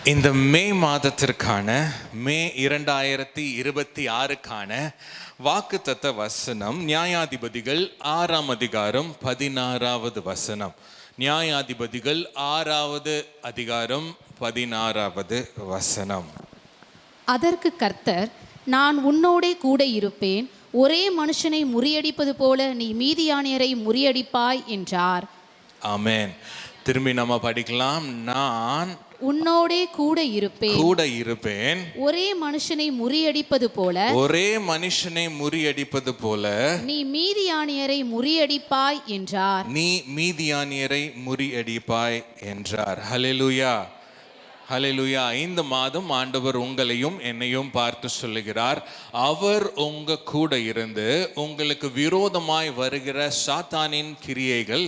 இந்த மே மாதத்திற்கான மே 2026க்கான வாக்குத்தத்த வசனம் நியாயாதிபதிகள் 6ஆம் அதிகாரம் 16வது வசனம். நியாயாதிபதிகள் 6வது அதிகாரம் 16வது வசனம். அதற்கு கர்த்தர், நான் உன்னோடே கூட இருப்பேன், ஒரே மனுஷனை முறியடிப்பது போல நீ மீதியானியரை முறியடிப்பாய் என்றார். ஆமென். திரும்பி நம்ம படிக்கலாம். நான் உன்னோடே கூட இருப்பேன், ஒரே மனுஷனை முறியடிப்பது போல நீ மீதியானியரை முறியடிப்பாய் என்றார். ஹல்லேலூயா, ஹல்லேலூயா. இந்த மாதம் ஆண்டவர் உங்களையும் என்னையும் பார்த்து சொல்லுகிறார், அவர் உங்க கூட இருந்து உங்களுக்கு விரோதமாய் வருகிற சாத்தானின் கிரியைகள்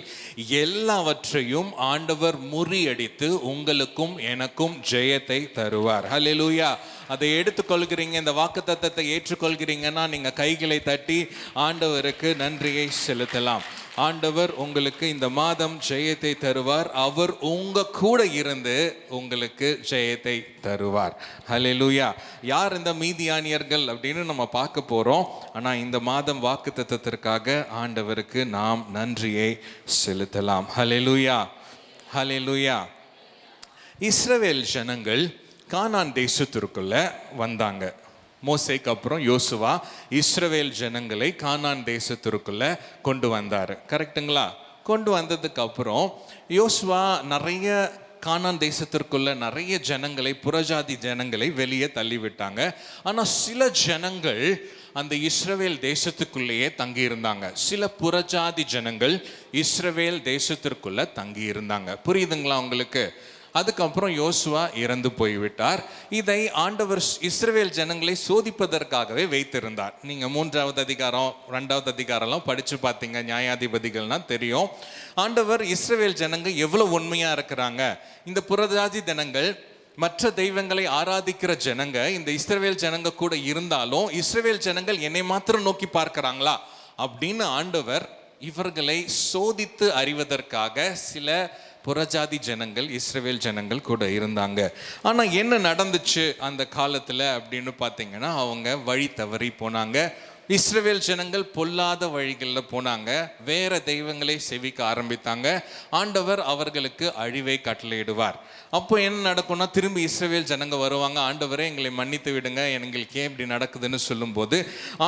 எல்லாவற்றையும் ஆண்டவர் முறியடித்து உங்களுக்கும் எனக்கும் ஜெயத்தை தருவார். ஹல்லேலூயா. அதை எடுத்துக்கொள்கிறீங்க, இந்த வாக்குத்தத்தத்தை ஏற்றுக்கொள்கிறீங்கன்னா நீங்க கைகளை தட்டி ஆண்டவருக்கு நன்றியை செலுத்தலாம். ஆண்டவர் உங்களுக்கு இந்த மாதம் ஜெயத்தை தருவார். அவர் உங்க கூட இருந்து உங்களுக்கு ஜெயத்தை தருவார். ஹல்லேலூயா. யார் இந்த மீதியானியர்கள் அப்படின்னு நம்ம பார்க்க போறோம். ஆனா இந்த மாதம் வாக்குத்தத்தத்திற்காக ஆண்டவருக்கு நாம் நன்றியை செலுத்தலாம். ஹல்லேலூயா, ஹல்லேலூயா. இஸ்ரவேல் ஜனங்கள் கானான் தேசத்திற்குள்ள வந்தாங்க. மோசேக்கு அப்புறம் யோசுவா இஸ்ரவேல் ஜனங்களை கானான் தேசத்திற்குள்ள கொண்டு வந்தார். கரெக்டுங்களா? கொண்டு வந்ததுக்கு அப்புறம் யோசுவா நிறைய கானான் தேசத்திற்குள்ள நிறைய ஜனங்களை, புறஜாதி ஜனங்களை வெளியே தள்ளிவிட்டாங்க. ஆனால் சில ஜனங்கள் அந்த இஸ்ரவேல் தேசத்துக்குள்ளேயே தங்கி இருந்தாங்க. சில புறஜாதி ஜனங்கள் இஸ்ரவேல் தேசத்திற்குள்ள தங்கி இருந்தாங்க. புரியுதுங்களா உங்களுக்கு? அதுக்கப்புறம் யோசுவா இறந்து போய்விட்டார். இதை ஆண்டவர் இஸ்ரவேல் ஜனங்களை சோதிப்பதற்காகவே வைத்திருந்தார். நீங்க 3வது அதிகாரம் 2வது அதிகாரம்லாம் படிச்சு பார்த்தீங்க, நியாயாதிபதிகள்னா தெரியும். ஆண்டவர் இஸ்ரவேல் ஜனங்க எவ்வளவு உண்மையா இருக்கிறாங்க. இந்த புறஜாதி ஜனங்கள், மற்ற தெய்வங்களை ஆராதிக்கிற ஜனங்க இந்த இஸ்ரவேல் ஜனங்க கூட இருந்தாலும் இஸ்ரவேல் ஜனங்கள் என்னை மாத்திரம் நோக்கி பார்க்கிறாங்களா அப்படின்னு ஆண்டவர் இவர்களை சோதித்து அறிவதற்காக சில புறஜாதி ஜனங்கள் இஸ்ரவேல் ஜனங்கள் கூட இருந்தாங்க. ஆனால் என்ன நடந்துச்சு அந்த காலத்தில் அப்படின்னு பார்த்தீங்கன்னா, அவங்க வழி தவறி போனாங்க. இஸ்ரவேல் ஜனங்கள் பொல்லாத வழிகளில் போனாங்க, வேற தெய்வங்களை செவிக்க ஆரம்பித்தாங்க. ஆண்டவர் அவர்களுக்கு அழிவை கட்டளையிடுவார். அப்போ என்ன நடக்கும்னா, திரும்பி இஸ்ரவேல் ஜனங்க வருவாங்க, ஆண்டவரே எங்களை மன்னித்து விடுங்க, எங்களுக்கு ஏன் இப்படி நடக்குதுன்னு சொல்லும்போது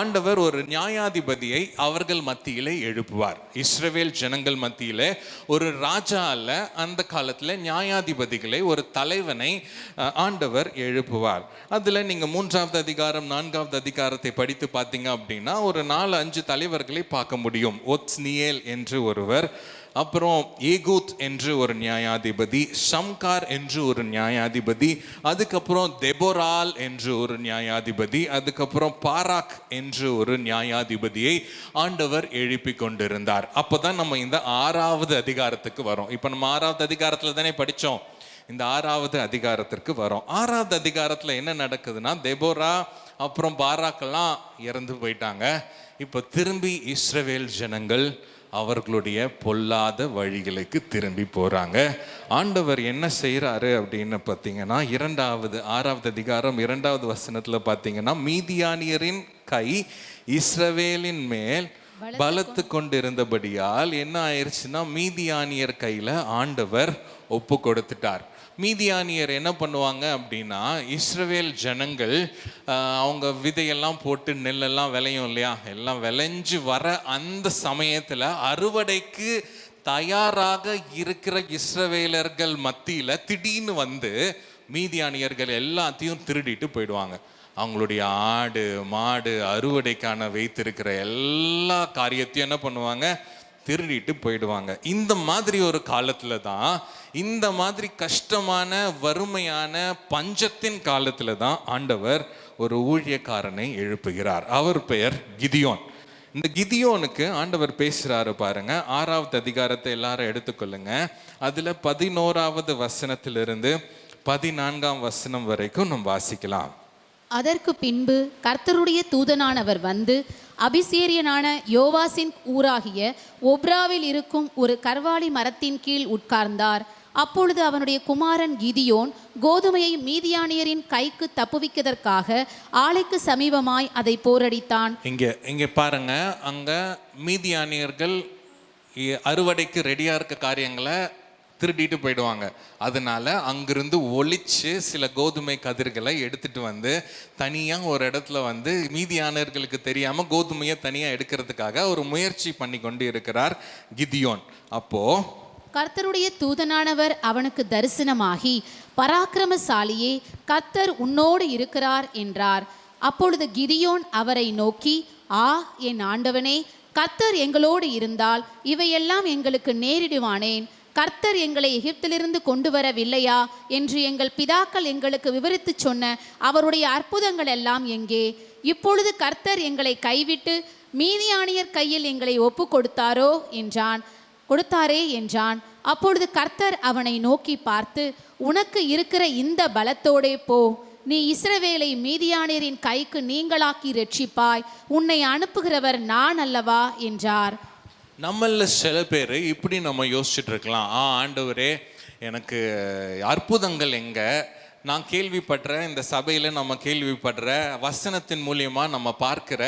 ஆண்டவர் ஒரு நியாயாதிபதியை அவர்கள் மத்தியிலே எழுப்புவார். இஸ்ரவேல் ஜனங்கள் மத்தியிலே ஒரு ராஜா அல்ல, அந்த காலத்தில் நியாயாதிபதிகளை, ஒரு தலைவனை ஆண்டவர் எழுப்புவார். அதில் நீங்கள் 3வது அதிகாரம் 4வது அதிகாரத்தை படித்து பார்த்தீங்க அப்படின்னா ஒரு 4-5 தலைவர்களை பார்க்க முடியும். ஒத்னியேல் என்று ஒருவர், அப்புறம் ஏகூத் என்று ஒரு நியாயாதிபதி, ஷம்கார் என்று ஒரு நியாயாதிபதி, அதுக்கப்புறம் தெபோரால் என்று ஒரு நியாயாதிபதி, அதுக்கப்புறம் பாராக் என்று ஒரு நியாயாதிபதியை ஆண்டவர் எழுப்பி கொண்டிருந்தார். அப்போதான் நம்ம இந்த 6வது அதிகாரத்துக்கு வரோம். இப்போ நம்ம 6வது அதிகாரத்தில் தானே படித்தோம், இந்த 6வது அதிகாரத்திற்கு வரோம். 6வது அதிகாரத்தில் என்ன நடக்குதுன்னா, தெபோரா அப்புறம் பாராக்கெல்லாம் இறந்து போயிட்டாங்க. இப்போ திரும்பி இஸ்ரவேல் ஜனங்கள் அவர்களுடைய பொல்லாத வழிகளுக்கு திரும்பி போகிறாங்க. ஆண்டவர் என்ன செய்கிறாரு அப்படின்னு பார்த்தீங்கன்னா, 6வது அதிகாரம் 2வது வசனத்தில் பார்த்தீங்கன்னா, மீதியானியரின் கை இஸ்ரவேலின் மேல் பலத்து கொண்டிருந்தபடியால் என்ன ஆயிடுச்சுன்னா, மீதியானியர் கையில் ஆண்டவர் ஒப்பு கொடுத்துட்டார். மீதியானியர் என்ன பண்ணுவாங்க அப்படின்னா, இஸ்ரவேல் ஜனங்கள் அவங்க விதையெல்லாம் போட்டு நெல்லெல்லாம் விளையும் இல்லையா, எல்லாம் விளைஞ்சு வர அந்த சமயத்தில் அறுவடைக்கு தயாராக இருக்கிற இஸ்ரவேலர்கள் மத்தியில் திடீர்னு வந்து மீதியானியர்கள் எல்லாத்தையும் திருடிட்டு போயிடுவாங்க. அவங்களுடைய ஆடு மாடு அறுவடைக்கான வைத்திருக்கிற எல்லா காரியத்தையும் என்ன பண்ணுவாங்க, திருடிட்டு போயிடுவாங்க. இந்த மாதிரி ஒரு காலத்துல தான், இந்த மாதிரி கஷ்டமான வறுமையான பஞ்சத்தின் காலத்துல தான் ஆண்டவர் ஒரு ஊழியக்காரனை எழுப்புகிறார். அவர் பெயர் கிதியோன். இந்த கிதியோனுக்கு ஆண்டவர் பேசுறாரு பாருங்க. 6வது அதிகாரத்தை எல்லாரும் எடுத்துக்கொள்ளுங்க. அதுல 11வது வசனத்திலிருந்து 14ஆம் வசனம் வரைக்கும் நம்ம வாசிக்கலாம். அதற்கு பின்பு கர்த்தருடைய தூதனானவர் வந்து அபிசேரியனான யோவாசின் ஊராகிய ஒப்ராவில் இருக்கும் ஒரு கர்வாலி மரத்தின் கீழ் உட்கார்ந்தார். அப்பொழுது அவனுடைய குமாரன் கிதியோன் கோதுமையை மீதியானியரின் கைக்கு தப்புவிக்கதற்காக ஆலைக்கு சமீபமாய் அதை போரடித்தான். இங்க பாருங்க, அங்க மீதியானியர்கள் அறுவடைக்கு ரெடியா இருக்க காரியங்களை திருடிட்டு போயிடுவாங்க. அதனால அங்கிருந்து ஒளிச்சு சில கோதுமை கதிர்களை எடுத்துட்டு வந்து தனியா ஒரு இடத்துல வந்து மீதியானர்களுக்கு தெரியாம கோதுமையை தனியா எடுக்கிறதுக்காக ஒரு முயற்சி பண்ணி கொண்டு இருக்கிறார் கிதியோன். அப்போ கர்த்தருடைய தூதனானவர் அவனுக்கு தரிசனமாகி, பராக்கிரமசாலியே, கர்த்தர் உன்னோடு இருக்கிறார் என்றார். அப்பொழுது கிதியோன் அவரை நோக்கி, ஆ என் ஆண்டவனே, கர்த்தர் எங்களோடு இருந்தால் இவையெல்லாம் எங்களுக்கு நேரிடுவானேன்? கர்த்தர் எங்களை எகிப்திலிருந்து கொண்டு வரவில்லையா என்று எங்கள் பிதாக்கள் எங்களுக்கு விவரித்து சொன்ன அவருடைய அற்புதங்கள் எல்லாம் எங்கே? இப்பொழுது கர்த்தர் எங்களை கைவிட்டு மீதியானியர் கையில் எங்களை ஒப்பு கொடுத்தாரே என்றான். அப்பொழுது கர்த்தர் அவனை நோக்கி பார்த்து, உனக்கு இருக்கிற இந்த பலத்தோடே போ, நீ இஸ்ரவேலை மீதியானியரின் கைக்கு நீங்களாக்கி ரட்சிப்பாய், உன்னை அனுப்புகிறவர் நான் அல்லவா என்றார். நம்மள சில பேர் இப்படி நம்ம யோசிச்சுட்டு இருக்கலாம், ஆண்டவரே எனக்கு அற்புதங்கள் எங்க, நான் கேள்விப்படுற இந்த சபையில் நம்ம கேள்விப்படுற வசனத்தின் மூலியமா நம்ம பார்க்கிற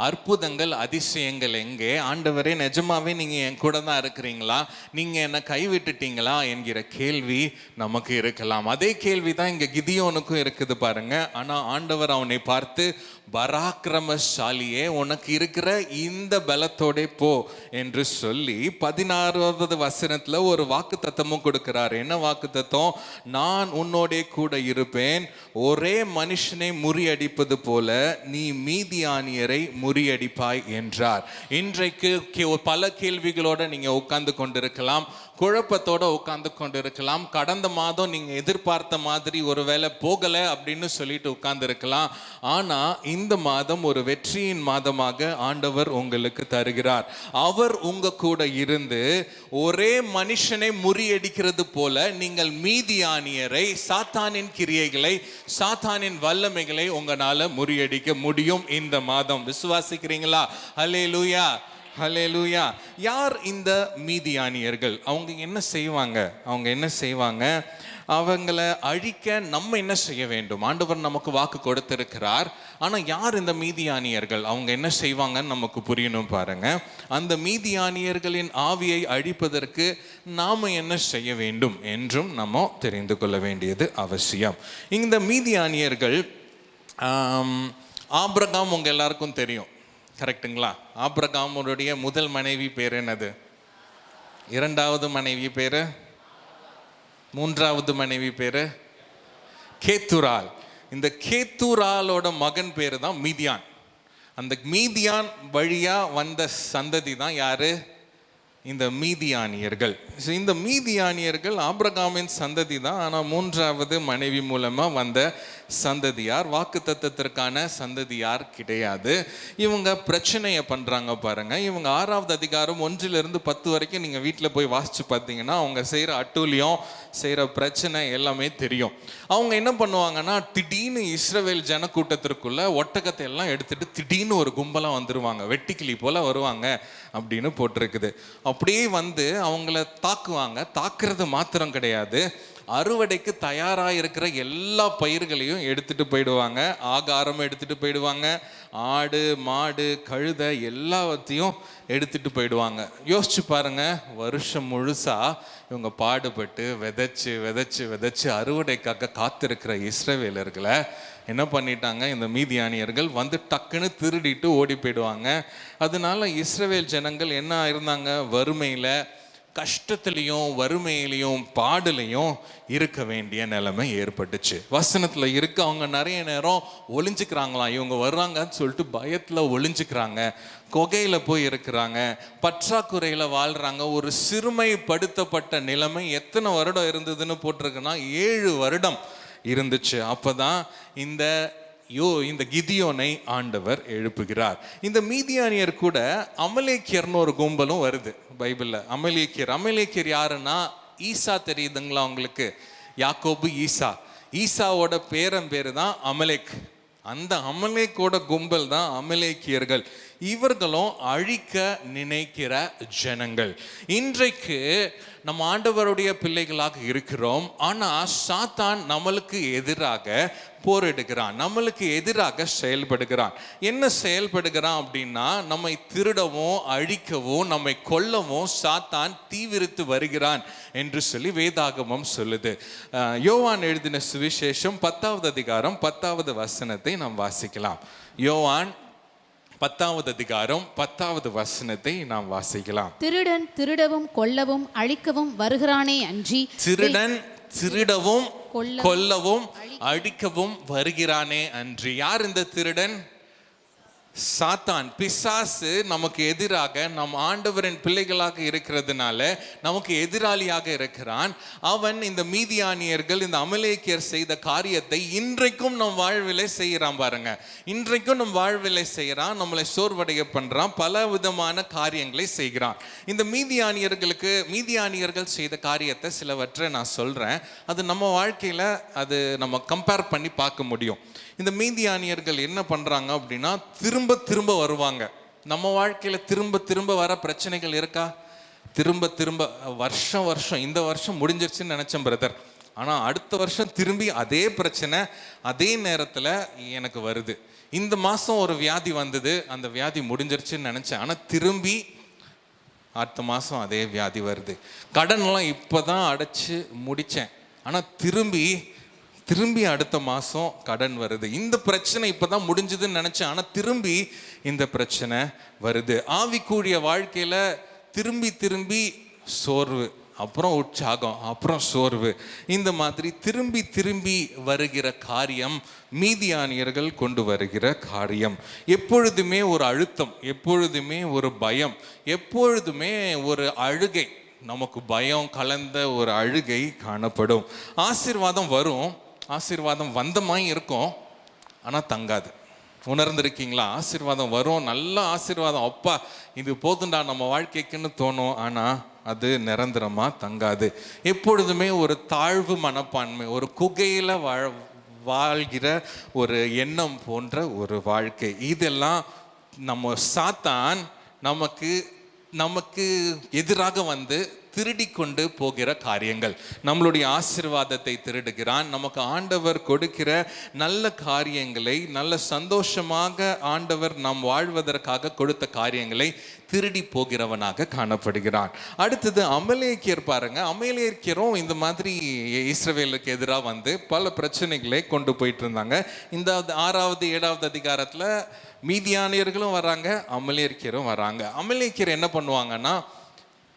அற்புதங்கள் அதிசயங்கள் எங்கே? ஆண்டவரே நிஜமாவே நீங்கள் என் கூட தான் இருக்கிறீங்களா, நீங்கள் என்னை கைவிட்டுட்டீங்களா என்கிற கேள்வி நமக்கு இருக்கலாம். அதே கேள்வி தான் இங்கே கிதியோனுக்கும் இருக்குது பாருங்க. ஆனால் ஆண்டவர் அவனை பார்த்து, பராக்கிரமசாலியே, உனக்கு இருக்கிற இந்த பலத்தோட போ என்று சொல்லி 16வது வசனத்துல ஒரு வாக்கு தத்தமும் கொடுக்கிறார். என்ன வாக்கு தத்தம்? நான் உன்னோடே கூட இருப்பேன், ஒரே மனுஷனை முறியடிப்பது போல நீ மீதியானியரை முறியடிப்பாய் என்றார். இன்றைக்கு பல கேள்விகளோட நீங்க உட்கார்ந்து கொண்டிருக்கலாம், குழப்பத்தோட உட்கார்ந்து கொண்டிருக்கலாம். கடந்த மாதம் நீங்க எதிர்பார்த்த மாதிரி ஒருவேளை போகல அப்படின்னு சொல்லிட்டு உட்கார்ந்து இருக்கலாம். ஆனா இந்த மாதம் ஒரு வெற்றியின் மாதமாக ஆண்டவர் உங்களுக்கு தருகிறார். அவர் உங்க கூட இருந்து ஒரே மனுஷனை முறியடிக்கிறது போல நீங்கள் மீதியானியரை, சாத்தானின் கிரியைகளை, சாத்தானின் வல்லமைகளை உங்களால முறியடிக்க முடியும் இந்த மாதம். விசுவாசிக்கிறீங்களா? ஹல்லேலூயா, ஹல்லேலூயா. யார் இந்த மீதியானியர்கள்? அவங்க என்ன செய்வாங்க? அவங்கள அழிக்க நம்ம என்ன செய்ய வேண்டும்? ஆண்டவர் நமக்கு வாக்கு கொடுத்திருக்கிறார். ஆனால் யார் இந்த மீதியானியர்கள்? அவங்க என்ன செய்வாங்கன்னு நமக்கு புரியணும் பாருங்க. அந்த மீதியானியர்களின் ஆவியை அழிப்பதற்கு நாம என்ன செய்ய வேண்டும் என்றும் நம்ம தெரிந்து கொள்ள வேண்டியது அவசியம். இந்த மீதியானியர்கள், ஆபிரகாம் உங்க எல்லாருக்கும் தெரியும், கரெக்டுங்களா? ஆபிரகாமுடைய முதல் மனைவி பேர் என்னது? இரண்டாவது மனைவி பேரு, மூன்றாவது மனைவி பேரு கேத்துரால். இந்த கேத்துராலோட மகன் பேரு தான் மீதியான். அந்த மீதியான் வழியா வந்த சந்ததி தான் யாரு? இந்த மீதியானியர்கள். இந்த மீதியானியர்கள் ஆபிரகாமின் சந்ததி தான். ஆனால் மூன்றாவது மனைவி மூலமா வந்த சந்ததியார், வாக்குத்தத்தத்திற்கான சந்ததியார் கிடையாது. இவங்க பிரச்சனையை பண்றாங்க பாருங்க. இவங்க 6வது அதிகாரம் 1-10 வரைக்கும் நீங்க வீட்டில் போய் வாசிச்சு பார்த்தீங்கன்னா அவங்க செய்யற அட்டூழியம், செய்யற பிரச்சனை எல்லாமே தெரியும். அவங்க என்ன பண்ணுவாங்கன்னா, திடீர்னு இஸ்ரவேல் ஜனக்கூட்டத்திற்குள்ள ஒட்டகத்தை எல்லாம் எடுத்துட்டு திடீர்னு ஒரு கும்பலா வந்துருவாங்க, வெட்டிக்கிளி போல வருவாங்க அப்படின்னு போட்டிருக்குது. அப்படியே வந்து அவங்கள தாக்குவாங்க. தாக்குறது மாத்திரம் கிடையாது, அறுவடைக்கு தயாராக இருக்கிற எல்லா பயிர்களையும் எடுத்துட்டு போயிடுவாங்க, ஆகாரம் எடுத்துட்டு போயிடுவாங்க, ஆடு மாடு கழுதை எல்லாத்தையும் எடுத்துட்டு போயிடுவாங்க. யோசிச்சு பாருங்க, வருஷம் முழுசா இவங்க பாடுபட்டு விதைச்சு விதைச்சு விதைச்சு அறுவடைக்காக காத்திருக்கிற இஸ்ரவேலர்களை என்ன பண்ணிட்டாங்க? இந்த மீதியானியர்கள் வந்து டக்குன்னு திருடிட்டு ஓடி போயிடுவாங்க. அதனால இஸ்ரவேல் ஜனங்கள் என்ன இருந்தாங்க? வறுமையில, கஷ்டத்திலையும் வறுமையிலையும் பாடுலையும் இருக்க வேண்டிய நிலைமை ஏற்பட்டுச்சு. வசனத்துல இருக்கு, அவங்க நிறைய நேரம் ஒளிஞ்சுக்கிறாங்களாம். இவங்க வர்றாங்கன்னு சொல்லிட்டு பயத்துல ஒளிஞ்சுக்கிறாங்க, கொகையில போய் இருக்கிறாங்க, பற்றாக்குறையில வாழ்றாங்க. ஒரு சிறுமைப்படுத்தப்பட்ட நிலைமை எத்தனை வருடம் இருந்ததுன்னு போட்டிருக்குன்னா 7 வருடம் இருந்துச்சு. அப்பதான் இந்த கிதியோனை ஆண்டவர் எழுப்புகிறார். இந்த மீதியானியர் கூட அமலேக்கியர்னு ஒரு கும்பலும் வருது பைபிள்ல. அமலேக்கியர் யாருன்னா, ஈசா தெரியுதுங்களா உங்களுக்கு? யாக்கோபு ஈசாவோட பேரன் பேரு தான் அமலேக். அந்த அமலேக்கோட கும்பல் தான் அமலேக்கியர்கள். இவர்களும் அழிக்க நினைக்கிற ஜனங்கள். இன்றைக்கு நம்ம ஆண்டவருடைய பிள்ளைகளாக இருக்கிறோம். ஆனா சாத்தான் நம்மளுக்கு எதிராக போரிடுகிறான், நம்மளுக்கு எதிராக செயல்படுகிறான். என்ன செயல்படுகிறான் அப்படின்னா, நம்மை திருடவும் அழிக்கவும் நம்மை கொல்லவும் சாத்தான் தீவிரித்து வருகிறான் என்று சொல்லி வேதாகமம் சொல்லுது. யோவான் எழுதின சுவிசேஷம் 10வது அதிகாரம் 10வது வசனத்தை நாம் வாசிக்கலாம். யோவான் 10வது அதிகாரம் 10வது வசனத்தை நாம் வாசிக்கலாம். திருடன் திருடவும் கொல்லவும் அழிக்கவும் வருகிறானே அன்றி, திருடன் திருடவும் கொல்லவும் அழிக்கவும் வருகிறானே அன்றி. யார் இந்த திருடன்? சாத்தான், பிசாசு நமக்கு எதிராக, நம் ஆண்டவரின் பிள்ளைகளாக இருக்கிறதுனால நமக்கு எதிராளியாக இருக்கிறான். அவன் இந்த மீதியானியர்கள், இந்த அமலேக்கியர் செய்த காரியத்தை இன்றைக்கும் நம் வாழ்விலை செய்கிறான். பாருங்க, இன்றைக்கும் நம் வாழ்விலை செய்கிறான், நம்மளை சோர்வடைய பண்றான், பல விதமான காரியங்களை செய்கிறான். இந்த மீதியானியர்கள் செய்த காரியத்தை சிலவற்றை நான் சொல்றேன். அது நம்ம வாழ்க்கையில அது நம்ம கம்பேர் பண்ணி பார்க்க முடியும். இந்த மீதியானியர்கள் என்ன பண்றாங்க அப்படின்னா, திரும்ப திரும்ப வருவாங்க. நம்ம வாழ்க்கையில திரும்ப திரும்ப வர பிரச்சனைகள் இருக்கா? திரும்ப திரும்ப வருஷம் இந்த வருஷம் முடிஞ்சிருச்சுன்னு நினைச்சேன் பிரதர், ஆனா அடுத்த வருஷம் திரும்பி அதே பிரச்சனை அதே நேரத்துல எனக்கு வருது. இந்த மாசம் ஒரு வியாதி வந்தது, அந்த வியாதி முடிஞ்சிருச்சுன்னு நினைச்சேன், ஆனா திரும்பி அடுத்த மாசம் அதே வியாதி வருது. கடன்லாம் இப்பதான் அடைச்சு முடிச்சேன், ஆனா திரும்பி அடுத்த மாதம் கடன் வருது. இந்த பிரச்சனை இப்போதான் முடிஞ்சதுன்னு நினச்சேன், ஆனால் திரும்பி இந்த பிரச்சனை வருது. ஆவிக்குரிய வாழ்க்கையில் திரும்பி திரும்பி சோர்வு, அப்புறம் உற்சாகம், அப்புறம் சோர்வு, இந்த மாதிரி திரும்பி திரும்பி வருகிற காரியம் மீதியானியர்கள் கொண்டு வருகிற காரியம். எப்பொழுதுமே ஒரு அழுத்தம், எப்பொழுதுமே ஒரு பயம், எப்பொழுதுமே ஒரு அழுகை, நமக்கு பயம் கலந்த ஒரு அழுகை காணப்படும். ஆசீர்வாதம் வரும், ஆசீர்வாதம் வந்த மாதிரி இருக்கும், ஆனால் தங்காது. உணர்ந்திருக்கீங்களா? ஆசீர்வாதம் வரும், நல்ல ஆசீர்வாதம், அப்பா இது போதுண்டா நம்ம வாழ்க்கைக்குன்னு தோணும், ஆனால் அது நிரந்தரமாக தங்காது. எப்பொழுதுமே ஒரு தாழ்வு மனப்பான்மை, ஒரு குகையில் வாழ்கிற ஒரு எண்ணம் போன்ற ஒரு வாழ்க்கை. இதெல்லாம் நம்ம சாத்தான் நமக்கு எதிராக வந்து திருடி கொண்டு போகிற காரியங்கள். நம்மளுடைய ஆசீர்வாதத்தை திருடுகிறான். நமக்கு ஆண்டவர் கொடுக்கிற நல்ல காரியங்களை, நல்ல சந்தோஷமாக ஆண்டவர் நாம் வாழ்வதற்காக கொடுத்த காரியங்களை திருடி போகிறவனாக காணப்படுகிறான். அடுத்தது அமலேக்கியர் பாருங்க. அமலேக்கியரும் இந்த மாதிரி இஸ்ரவேலுக்கு எதிராக வந்து பல பிரச்சனைகளை கொண்டு போயிட்டு இருந்தாங்க. இந்த 6வது 7வது அதிகாரத்தில் மீதியானியர்களும் வராங்க, அமலேக்கியரும் வராங்க. அமலேக்கியர் என்ன பண்ணுவாங்கன்னா,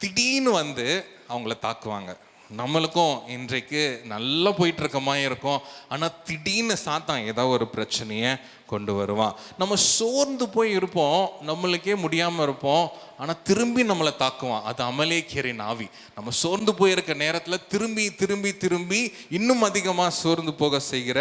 திடீர்னு வந்து அவங்கள தாக்குவாங்க. நம்மளுக்கும் இன்றைக்கு நல்லா போயிட்டு இருக்க மாதிரி இருக்கும், ஆனால் திடீர்னு சாத்தான் ஏதாவது ஒரு பிரச்சனையை கொண்டு வருவான். நம்ம சோர்ந்து போய் இருப்போம், நம்மளுக்கே முடியாமல் இருப்போம், ஆனால் திரும்பி நம்மளை தாக்குவான். அது அமலேக்கியரின் ஆவி. நம்ம சோர்ந்து போயிருக்க நேரத்தில் திரும்பி திரும்பி திரும்பி இன்னும் அதிகமாக சோர்ந்து போக செய்கிற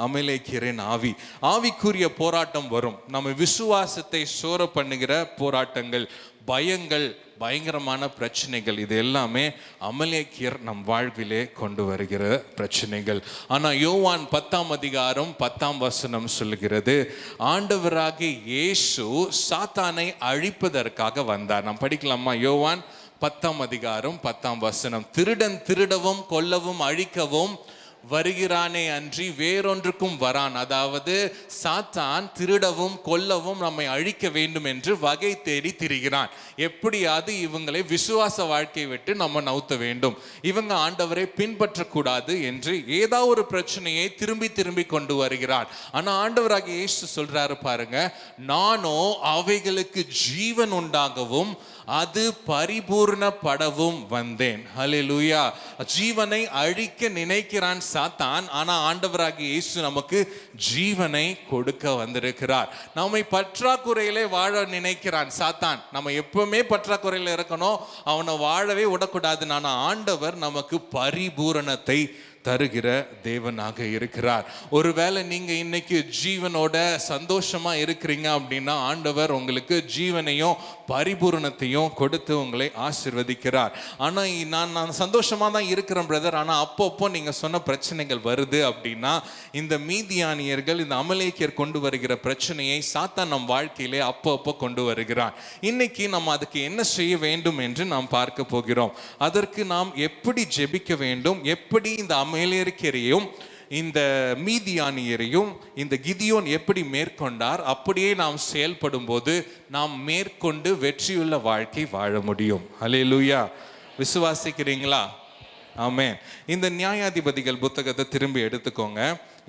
அமலேக்கியரின் ஆவி. ஆவிக்குரிய போராட்டம் வரும். நம்ம விசுவாசத்தை சோர பண்ணுகிற போராட்டங்கள், பயங்கள், பயங்கரமான பிரச்சனைகள், இது எல்லாமே அமலேக்கியர் நம் வாழ்விலே கொண்டு வருகிற பிரச்சனைகள். ஆனால் யோவான் 10ஆம் அதிகாரம் 10ஆம் வசனம் சொல்லுகிறது, ஆண்டவராகிய இயேசு சாத்தானை அழிப்பதற்காக வந்தார். நாம் படிக்கலாமா? யோவான் 10ஆம் அதிகாரம் 10ஆம் வசனம், திருடன் திருடவும் கொல்லவும் அழிக்கவும் வருகிறானே அன்றி வேறொன்றுக்கும் வரான். அதாவது சாத்தான் திருடவும் கொல்லவும் நம்மை அழிக்க வேண்டும் என்று வகை தேடி திரிகிறான். எப்படியாவது இவங்களை விசுவாச வாழ்க்கையை விட்டு நம்ம நவுத்த வேண்டும், இவங்க ஆண்டவரை பின்பற்றக்கூடாது என்று ஏதாவது ஒரு பிரச்சனையை திரும்பி திரும்பி கொண்டு வருகிறான். ஆனா ஆண்டவராகிய இயேசு சொல்றாரு பாருங்க, நானோ அவைகளுக்கு ஜீவன் உண்டாகவும் அது பரிபூர்ணப்படவும் வந்தேன். ஹல்லேலூயா. ஜீவனை அழிக்க நினைக்கிறான் சாத்தான், ஆனா ஆண்டவராகிய இயேசு நமக்கு ஜீவனை கொடுக்க வந்திருக்கிறார். நம்மை பற்றாக்குறையிலே வாழ நினைக்கிறான் சாத்தான். நம்ம எப்பவுமே பற்றாக்குறையில இருக்கணும், அவனை வாழவே விடக்கூடாது. ஆனா ஆண்டவர் நமக்கு பரிபூரணத்தை தருகிற தேவனாக இருக்கிறார். ஒருவேளை நீங்க இன்னைக்கு ஜீவனோட சந்தோஷமா இருக்கிறீங்க அப்படின்னா ஆண்டவர் உங்களுக்கு ஜீவனையும் பரிபூரணத்தையும் கொடுத்து உங்களை ஆசீர்வதிக்கிறார். ஆனா நான் சந்தோஷமா தான் இருக்கிறேன் பிரதர், ஆனா அப்பப்போ நீங்க சொன்ன பிரச்சனைகள் வருது அப்படின்னா இந்த மீதியானியர்கள், இந்த அமலேக்கியர் கொண்டு வருகிற பிரச்சனையை சாத்தான் நம் வாழ்க்கையிலே அப்பப்போ கொண்டு வருகிறான். இன்னைக்கு நம்ம அதுக்கு என்ன செய்ய வேண்டும் என்று நாம் பார்க்க போகிறோம். அதற்கு நாம் எப்படி ஜெபிக்க வேண்டும், எப்படி இந்த அமலேக்கியரையும் இந்த மீதியானியரையும் இந்த கிதியோன் எப்படி மேற்கொண்டார், அப்படியே நாம் செயல்படும் போது நாம் மேற்கொண்டு வெற்றியுள்ள வாழ்க்கை வாழ முடியும். அல்லேலூயா. விசுவாசிக்கிறீங்களா? ஆமென். இந்த நியாயாதிபதிகள் புத்தகத்தை திரும்பி எடுத்துக்கோங்க.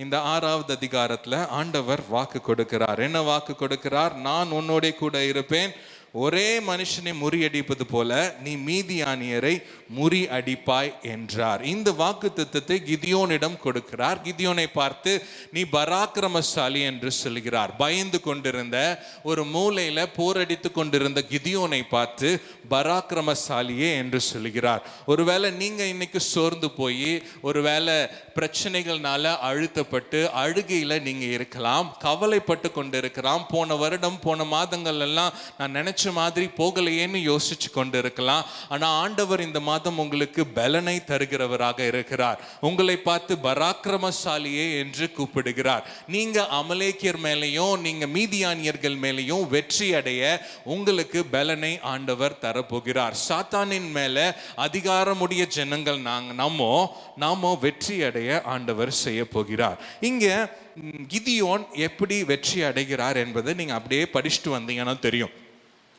இந்த 6வது அதிகாரத்துல ஆண்டவர் வாக்கு கொடுக்கிறார். என்ன வாக்கு கொடுக்கிறார்? நான் உன்னோட கூட இருப்பேன், ஒரே மனுஷனை முறியடிப்பது போல நீ மீதியானியரை முறியடிப்பாய் என்றார். இந்த வாக்குத்தத்தத்தை கிதியோனிடம் கொடுக்கிறார். கிதியோனை பார்த்து நீ பராக்கிரமசாலி என்று சொல்கிறார். பயந்து கொண்டிருந்த ஒரு மூலையில போரடித்து கொண்டிருந்த கிதியோனை பார்த்து பராக்கிரமசாலியே என்று சொல்கிறார். ஒருவேளை நீங்க இன்னைக்கு சோர்ந்து போய், ஒருவேளை பிரச்சனைகள்னால அழுத்தப்பட்டு அழுகையில நீங்க இருக்கலாம், கவலைப்பட்டு கொண்டிருக்கலாம். போன வருடம் போன மாதங்கள் எல்லாம் நான் நினைச்ச மாதிரி போகலையேன்னு யோசிச்சு கொண்டு இருக்கலாம். ஆனா ஆண்டவர் இந்த மாதம் உங்களுக்கு பலனை தருகிறவராக இருக்கிறார். உங்களை பார்த்து பராக்கிரமசாலியே என்று கூப்பிடுகிறார். நீங்க அமலேக்கியர் மேலையும் நீங்க மீதியானியர்கள் மேலையும் வெற்றி அடைய உங்களுக்கு பலனை ஆண்டவர் தரப்போகிறார். சாத்தானின் மேல அதிகாரமுடைய ஜனங்கள் நாமோ வெற்றி அடைய ஆண்டவர் செய்ய போகிறார். இங்க கிதியோன் எப்படி வெற்றி அடைகிறார் என்பதை நீங்க அப்படியே படிச்சுட்டு வந்தீங்கன்னா தெரியும்.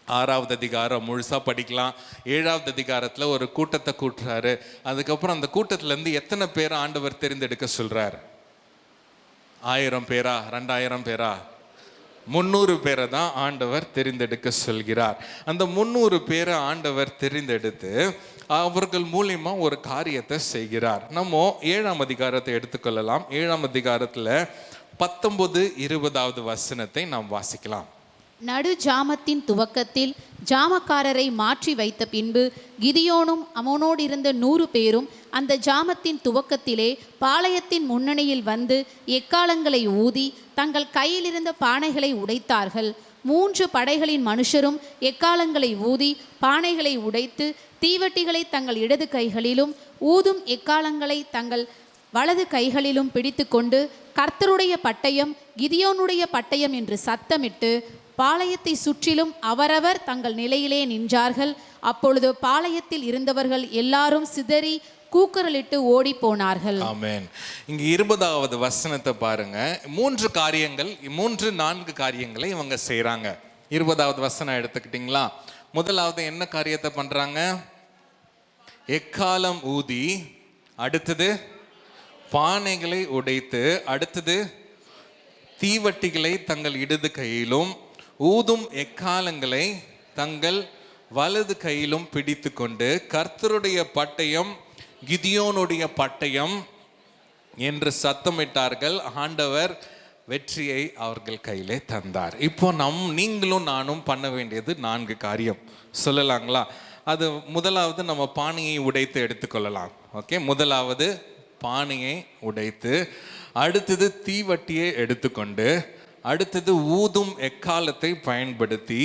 6வது அதிகாரம் முழுசா படிக்கலாம். 7வது அதிகாரத்துல ஒரு கூட்டத்தை கூட்டுறாரு. அதுக்கப்புறம் அந்த கூட்டத்துல இருந்து எத்தனை பேரை ஆண்டவர் தெரிந்தெடுக்க சொல்றாரு? 1000 பேரா 2000 பேரா? 300 பேரை தான் ஆண்டவர் தெரிந்தெடுக்க சொல்கிறார். அந்த 300 பேரை ஆண்டவர் தெரிந்தெடுத்து அவர்கள் மூலியமா ஒரு காரியத்தை செய்கிறார். நம்ம 7ஆம் அதிகாரத்தை எடுத்துக்கொள்ளலாம். 7ஆம் அதிகாரத்துல 19, 20வது வசனத்தை நாம் வாசிக்கலாம். நடு ஜாமத்தின் துவக்கத்தில் ஜாமக்காரரை மாற்றி வைத்த பின்பு கிதியோனும் அவனோடு இருந்த 100 பேரும் அந்த ஜாமத்தின் துவக்கத்திலே பாளையத்தின் முன்னணியில் வந்து எக்காளங்களை ஊதி தங்கள் கையில் இருந்த பானைகளை உடைத்தார்கள். 3 படைகளின் மனுஷரும் எக்காளங்களை ஊதி பானைகளை உடைத்து தீவட்டிகளை தங்கள் இடது கைகளிலும் ஊதும் எக்காளங்களை தங்கள் வலது கைகளிலும் பிடித்து கொண்டு கர்த்தருடைய பட்டயம் கிதியோனுடைய பட்டயம் என்று சத்தமிட்டு பாளையத்தை சுற்றிலும் அவரவர் தங்கள் நிலையிலே நின்றார்கள். அப்பொழுது பாளையத்தில் இருந்தவர்கள் எல்லாரும் சிதறி கூக்குரலிட்டு ஓடி போனார்கள். ஆமென். இங்க 20வது வசனத்தை பாருங்க. 3 காரியங்கள், 3-4 காரியங்களை இவங்க செய்றாங்க. 20வது வசனம் எடுத்துக்கிட்டீங்களா? முதலாவது என்ன காரியத்தை பண்றாங்க? எக்காலம் ஊதி, அடுத்தது பானைகளை உடைத்து, அடுத்தது தீவட்டிகளை தங்கள் இடது கையிலும் ஊதும் எக்காலங்களை தங்கள் வலது கையிலும் பிடித்து கொண்டு கர்த்தருடைய பட்டயம் கிதியோனுடைய பட்டயம் என்று சத்தமிட்டார்கள். ஆண்டவர் வெற்றியை அவர்கள் கையிலே தந்தார். இப்போ நீங்களும் நானும் பண்ண வேண்டியது 4 காரியம் சொல்லலாங்களா? அது முதலாவது நம்ம பானையை உடைத்து எடுத்துக்கொள்ளலாம். ஓகே, முதலாவது பானையை உடைத்து, அடுத்தது தீவட்டியை எடுத்துக்கொண்டு, அடுத்தது ஊதும் எக்காலத்தை பயன்படுத்தி,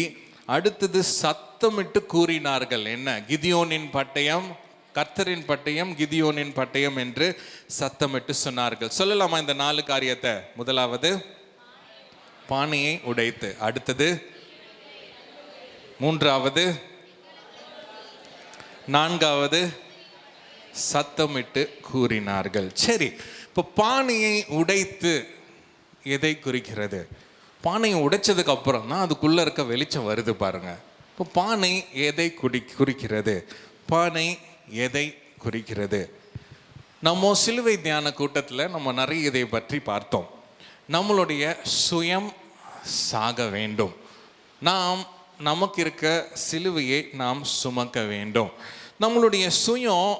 அடுத்தது சத்தமிட்டு கூறினார்கள். என்ன? கிதியோனின் பட்டயம் கர்த்தரின் பட்டயம், கிதியோனின் பட்டயம் என்று சத்தமிட்டு சொன்னார்கள். சொல்லலாமா இந்த 4 காரியத்தை? முதலாவது பானையை உடைத்து, அடுத்தது, மூன்றாவது, 4வது சத்தமிட்டு கூறினார்கள். சரி, இப்போ பானையை உடைத்து எதை குறிக்கிறது? பானையை உடைச்சதுக்கு அப்புறம் தான் அதுக்குள்ள இருக்க வெளிச்சம் வருது பாருங்க. இப்போ பானை எதை குறிக்கிறது? பானை எதை குறிக்கிறது? நம்ம சிலுவை தியான கூட்டத்தில் நம்ம நிறைய இதை பற்றி பார்த்தோம். நம்மளுடைய சுயம் சாக வேண்டும். நமக்கு இருக்க சிலுவையை நாம் சுமக்க வேண்டும். நம்மளுடைய சுயம்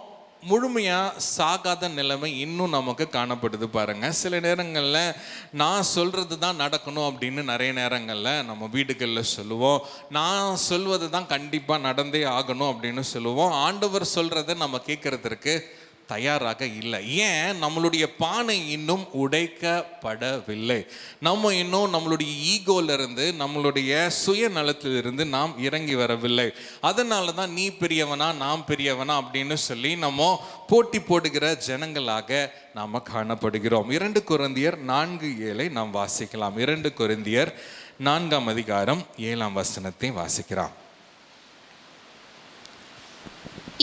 முழுமையாக சாகாத நிலைமை இன்னும் நமக்கு காணப்படுது பாருங்க. சில நேரங்களில் நான் சொல்கிறது தான் நடக்கணும் அப்படின்னு நிறைய நேரங்களில் நம்ம வீடுகளில் சொல்லுவோம். நான் சொல்வது தான் கண்டிப்பாக நடந்தே ஆகணும் அப்படின்னு சொல்லுவோம். ஆண்டவர் சொல்கிறத நம்ம கேட்குறதுக்கு தயாராக இல்லை. ஏன்? நம்மளுடைய பானை இன்னும் உடைக்கப்படவில்லை. நம்ம இன்னும் நம்மளுடைய ஈகோலிருந்து, நம்மளுடைய சுயநலத்திலிருந்து நாம் இறங்கி வரவில்லை. அதனால தான் நீ பெரியவனா நான் பெரியவனா அப்படின்னு சொல்லி நம்ம போட்டி போடுகிற ஜனங்களாக நாம் காணப்படுகிறோம். 2 கொரிந்தியர் 4:7 நாம் வாசிக்கலாம். 2 கொரிந்தியர் 4ஆம் அதிகாரம் 7ஆம் வசனத்தை வாசிக்கிறோம்.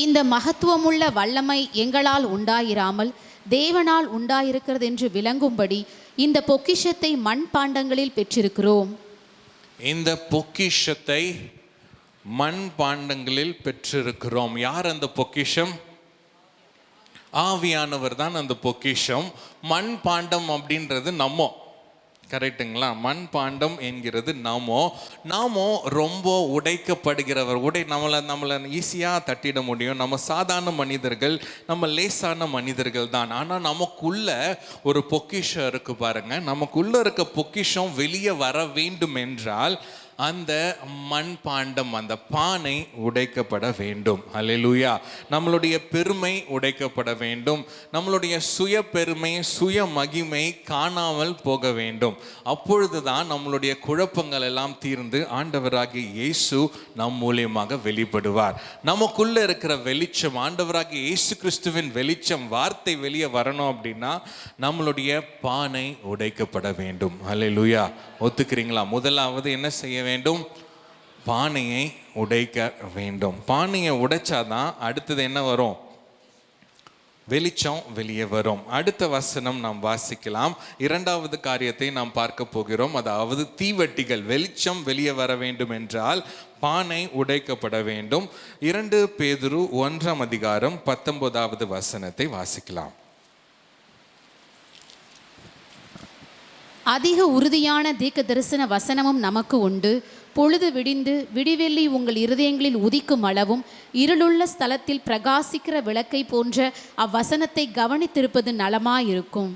இந்த மகத்துவமுள்ள வல்லமை எங்களால் உண்டாயிராமல் தேவனால் உண்டாயிருக்கிறது என்று விளங்கும்படி இந்த பொக்கிஷத்தை மண்பாண்டங்களில் பெற்றிருக்கிறோம். இந்த பொக்கிஷத்தை மண்பாண்டங்களில் பெற்றிருக்கிறோம். யார் அந்த பொக்கிஷம்? ஆவியானவர் தான் அந்த பொக்கிஷம். மண்பாண்டம் அப்படின்றது நம்ம, கரெக்டுங்களா? மண்பாண்டம் என்கிறது நாமோ ரொம்ப உடைக்கப்படுகிறவர். நம்மளை ஈஸியாக தட்டிட முடியும். நம்ம சாதாரண மனிதர்கள், நம்ம லேசான மனிதர்கள் தான். ஆனால் நமக்குள்ள ஒரு பொக்கிஷம் இருக்கு பாருங்க. நமக்குள்ள இருக்க பொக்கிஷம் வெளியே வர வேண்டும் என்றால் அந்த மண்பாண்டம், அந்த பானை உடைக்கப்பட வேண்டும். அல்லேலூயா. நம்மளுடைய பெருமை உடைக்கப்பட வேண்டும். நம்மளுடைய சுய பெருமை, சுய மகிமை காணாமல் போக வேண்டும். அப்பொழுதுதான் நம்மளுடைய குழப்பங்கள் எல்லாம் தீர்ந்து ஆண்டவராகிய இயேசு நம் மூலியமாக வெளிப்படுவார். நமக்குள்ள இருக்கிற வெளிச்சம், ஆண்டவராகிய இயேசு கிறிஸ்துவின் வெளிச்சம், வார்த்தை வெளியே வரணும் அப்படின்னா நம்மளுடைய பானை உடைக்கப்பட வேண்டும். அல்லேலூயா. ஒத்துக்கிறீங்களா? முதலாவது என்ன செய்ய வேண்டும்? பானையை உடைக்க வேண்டும். பானையை உடைச்சாதான் அடுத்தது என்ன வரும்? வெளிச்சம் வெளியே வரும். அடுத்த வசனம் நாம் வாசிக்கலாம். 2வது காரியத்தை நாம் பார்க்க போகிறோம். அதாவது தீவட்டிகள். வெளிச்சம் வெளியே வர வேண்டும் என்றால் பானை உடைக்கப்பட வேண்டும். 2 பேதுரு 1ஆம் அதிகாரம் 19வது வசனத்தை வாசிக்கலாம். அதிக உறுதியான தீர்க்க தரிசன வசனமும் நமக்கு உண்டு. பொழுது விடிந்து விடிவெள்ளி உங்கள் இருதயங்களில் உதிக்கும் அளவும் இருளுள்ள ஸ்தலத்தில் பிரகாசிக்கிற விளக்கை போன்ற அவ்வசனத்தை கவனித்திருப்பது நலமாயிருக்கும்.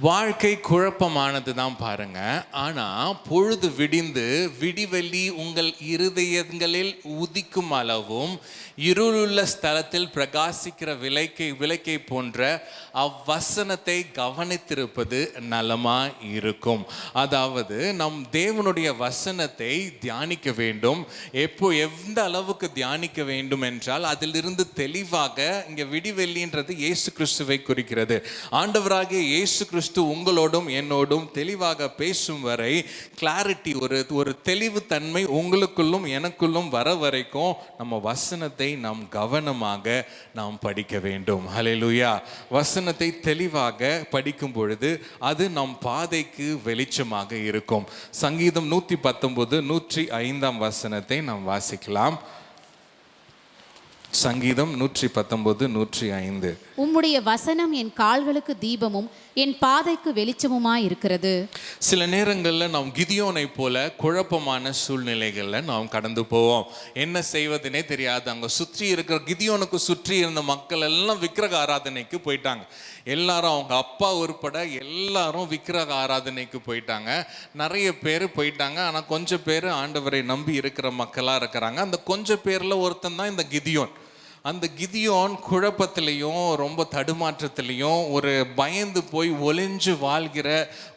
வாழ்க்கை குழப்பமானது தான் பாருங்க. ஆனா பொழுது விடிந்து விடிவெள்ளி உங்கள் இருதயங்களில் உதிக்கும் அளவும் இருளுள்ள ஸ்தலத்தில் பிரகாசிக்கிற விளக்கை போன்ற அவ்வசனத்தை கவனித்திருப்பது நலமா இருக்கும். அதாவது நம் தேவனுடைய வசனத்தை தியானிக்க வேண்டும். எந்த அளவுக்கு தியானிக்க வேண்டும் என்றால் அதிலிருந்து தெளிவாக, இங்க விடிவெள்ளின்றது இயேசு கிறிஸ்துவை குறிக்கிறது. ஆண்டவராகிய இயேசு கிறிஸ்து உங்களோடும் என்னோடும் தெளிவாக பேசும் வரை, கிளாரிட்டி, ஒரு தெளிவு தன்மை உங்களுக்குள்ளும் எனக்குள்ளும் வர வரைக்கும் நம்ம வசனத்தை நாம் கவனமாக நாம் படிக்க வேண்டும். ஹல்லேலூயா. வசனத்தை தெளிவாக படிக்கும் பொழுது அது நம் பாதைக்கு வெளிச்சமாக இருக்கும். சங்கீதம் 119 105ஆம் வசனத்தை நாம் வாசிக்கலாம். சங்கீதம் 119 105. உம்முடைய வசனம் என் கால்களுக்கு தீபமும் என் பாதைக்கு வெளிச்சமுமாய் இருக்கிறது. சில நேரங்களில் நாம் கிதியோனை போல குழப்பமான சூழ்நிலைகளில் நாம் கடந்து போவோம். என்ன செய்வதுனே தெரியாது. அங்கே சுற்றி இருக்கிற கிதியோனுக்கு சுற்றி இருந்த மக்கள் எல்லாம் விக்கிரக ஆராதனைக்கு போயிட்டாங்க. எல்லாரும், அவங்க அப்பா உட்பட எல்லாரும் விக்கிரக ஆராதனைக்கு போயிட்டாங்க. நிறைய பேர் போயிட்டாங்க. ஆனால் கொஞ்சம் பேர் ஆண்டவரை நம்பி இருக்கிற மக்களாக இருக்கிறாங்க. அந்த கொஞ்சம் பேரில் ஒருத்தன் தான் இந்த கிதியோன். அந்த கிதியோன் குழப்பத்திலையும் ரொம்ப தடுமாற்றத்திலையும் ஒரு பயந்து போய் ஒளிஞ்சு வாழ்கிற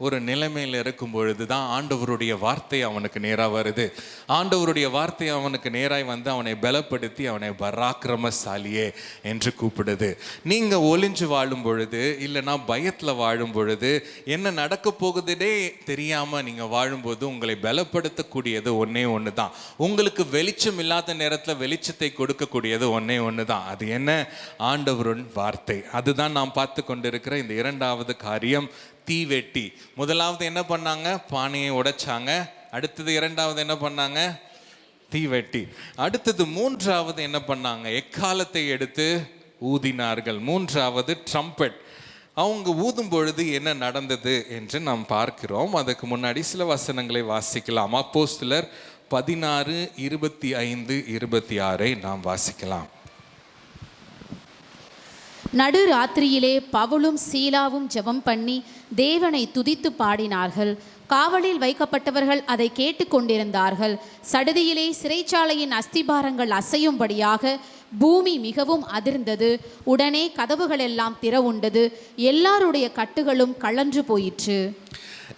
ஒரு நிலைமையில் இருக்கும் பொழுது தான் ஆண்டவருடைய வார்த்தை அவனுக்கு நேராக வருது. ஆண்டவருடைய வார்த்தை அவனுக்கு நேராக வந்து அவனை பலப்படுத்தி அவனை பராக்கிரமசாலியே என்று கூப்பிடுது. நீங்கள் ஒளிஞ்சு வாழும் பொழுது, இல்லைனா பயத்தில் வாழும் பொழுது, என்ன நடக்க போகுதுன்னே தெரியாமல் நீங்கள் வாழும்போது உங்களை பலப்படுத்தக்கூடியது ஒன்றே ஒன்று தான். உங்களுக்கு வெளிச்சம் இல்லாத நேரத்தில் வெளிச்சத்தை கொடுக்கக்கூடியது ஒன்றே ஒன்று தான். அது என்ன? ஆண்டவரின் வார்த்தை. அதுதான் நாம் பார்த்து கொண்டிருக்கிற இந்த 2வது காரியம், தீவெட்டி. முதலாவது என்ன பண்ணாங்க? பானையை உடைச்சாங்க. அடுத்தது 2வது என்ன பண்ணாங்க? தீவெட்டி. அடுத்தது 3வது என்ன பண்ணாங்க? எக்காலத்தை எடுத்து ஊதினார்கள். 3வது ட்ரம்பெட். அவங்க ஊதும் பொழுது என்ன நடந்தது என்று நாம் பார்க்கிறோம். அதுக்கு முன்னாடி சில வசனங்களை வாசிக்கலாம். அப்போஸ்தலர் 16 25 26 நாம் வாசிக்கலாம். நடு ராத்திரியிலே பவுலும் சீலாவும் ஜெபம் பண்ணி தேவனை துதித்து பாடினார்கள். காவலில் வைக்கப்பட்டவர்கள் அதை கேட்டுக்கொண்டிருந்தார்கள். சடுதியிலே சிறைச்சாலையின் அஸ்திபாரங்கள் அசையும்படியாக பூமி மிகவும் அதிர்ந்தது. உடனே கதவுகளெல்லாம் திறவுண்டது, எல்லாருடைய கட்டுகளும் கழன்று போயிற்று.